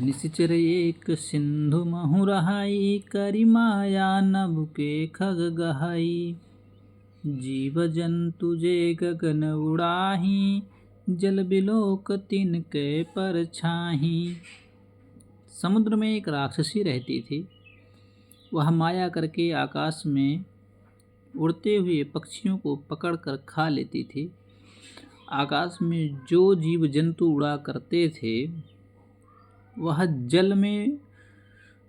निशिचर एक सिंधु महु रहाई, करि माया नभ के खग गहाई। जीव जंतु जे गगन उड़ाही, जल बिलोक तिनके परछाही। समुद्र में एक राक्षसी रहती थी। वह माया करके आकाश में उड़ते हुए पक्षियों को पकड़कर खा लेती थी। आकाश में जो जीव जंतु उड़ा करते थे वह जल में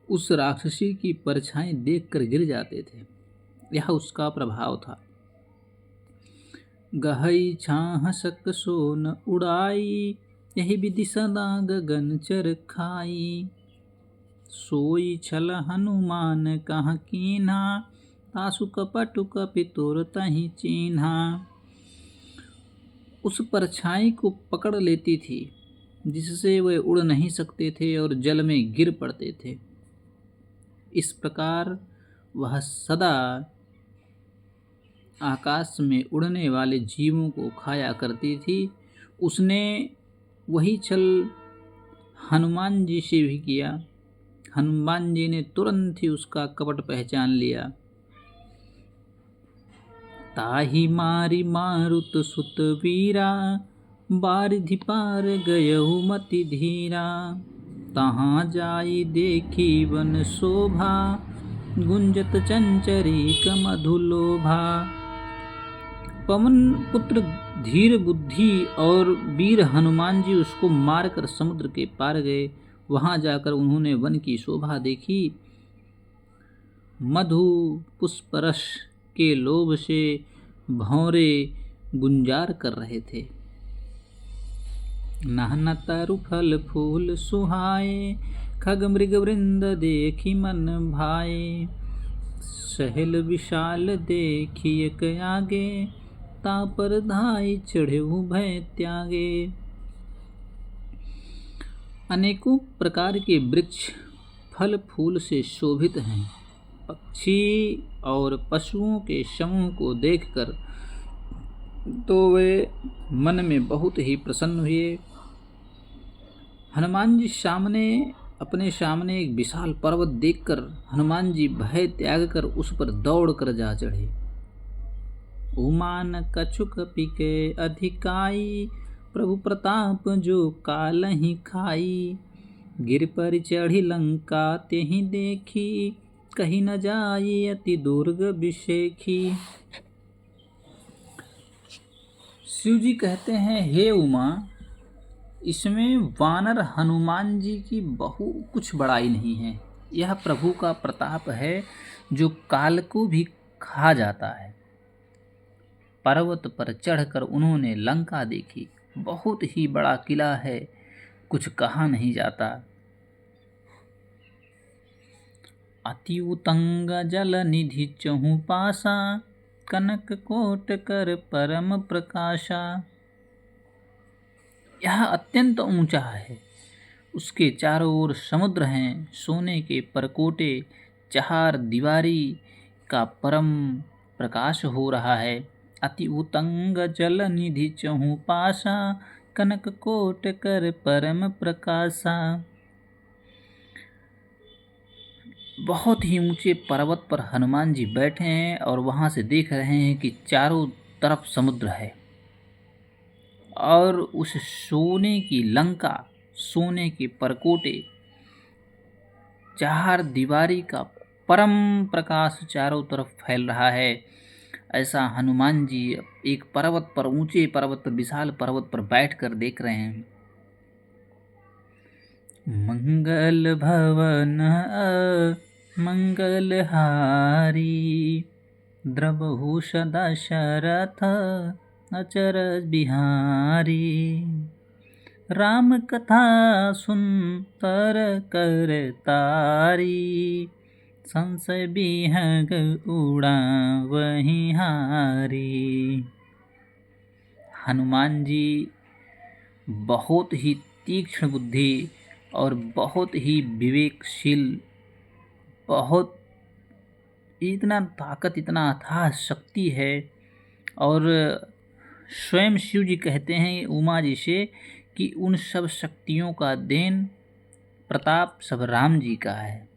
उस राक्षसी की परछाई देखकर गिर जाते थे। यह उसका प्रभाव था। गहई छाह सक सोन उड़ाई, यही विधि सदा गगन चर खाई। सोई छल हनुमान कहाँ कीन्हा, तासु कपटु कपितुर तहि चीन्हा। उस परछाई को पकड़ लेती थी जिससे वे उड़ नहीं सकते थे और जल में गिर पड़ते थे। इस प्रकार वह सदा आकाश में उड़ने वाले जीवों को खाया करती थी। उसने वही छल हनुमान जी से भी किया। हनुमान जी ने तुरंत ही उसका कपट पहचान लिया। ताहि मारी मारुत सुत वीरा, बारिधि पार गयहु मति धीरा। तहाँ जाई देखी वन शोभा, गुंजत चंचरी मधुलोभा। पवन पुत्र धीर बुद्धि और वीर हनुमान जी उसको मारकर समुद्र के पार गए। वहां जाकर उन्होंने वन की शोभा देखी। मधु पुष्प रस के लोभ से भौरे गुंजार कर रहे थे। नाना तरु फल फूल सुहाए, खग मृग वृंद देखी मन भाए। सहल विशाल देखी एक आगे, तापर धाई चढ़े भय त्यागे। अनेकों प्रकार के वृक्ष फल फूल से शोभित हैं। पक्षी और पशुओं के समूह को देखकर तो वे मन में बहुत ही प्रसन्न हुए। हनुमान जी अपने सामने एक विशाल पर्वत देखकर हनुमान जी भय त्याग कर उस पर दौड़ कर जा चढ़े। उमान कछु कपि के अधिकाई, प्रभु प्रताप जो कालहि खाई। गिर पर चढ़ी लंका तेहि देखी, कहीं न जाई अति दुर्ग विषेखी। शिव जी कहते हैं, हे उमा, इसमें वानर हनुमान जी की कुछ बड़ाई नहीं है। यह प्रभु का प्रताप है जो काल को भी खा जाता है। पर्वत पर चढ़कर उन्होंने लंका देखी। बहुत ही बड़ा किला है, कुछ कहा नहीं जाता। अति उतंग जल निधि चहु पासा, कनक कोट कर परम प्रकाशा। यह अत्यंत ऊंचा है। उसके चारों ओर समुद्र हैं। सोने के परकोटे, चार दीवारी का परम प्रकाश हो रहा है। अति उतंग जल निधि चहु पासा, कनक कोट कर परम प्रकाशा। बहुत ही ऊंचे पर्वत पर हनुमान जी बैठे हैं और वहां से देख रहे हैं कि चारों तरफ समुद्र है और उस सोने की लंका, सोने के परकोटे, चार दीवारी का परम प्रकाश चारों तरफ फैल रहा है। ऐसा हनुमान जी एक पर्वत पर, ऊंचे पर्वत पर, विशाल पर्वत पर बैठकर देख रहे हैं। मंगल भवन मंगल हारी, द्रवहु सदा शरथ अचरज बिहारी। राम कथा सुनतर कर तारी, संशय बिहग उड़ा वही हारी। हनुमान जी बहुत ही तीक्ष्ण बुद्धि और बहुत ही विवेकशील, बहुत इतना ताकत, इतना अथाह शक्ति है। और स्वयं शिव जी कहते हैं उमा जी से कि उन सब शक्तियों का देन प्रताप सब राम जी का है।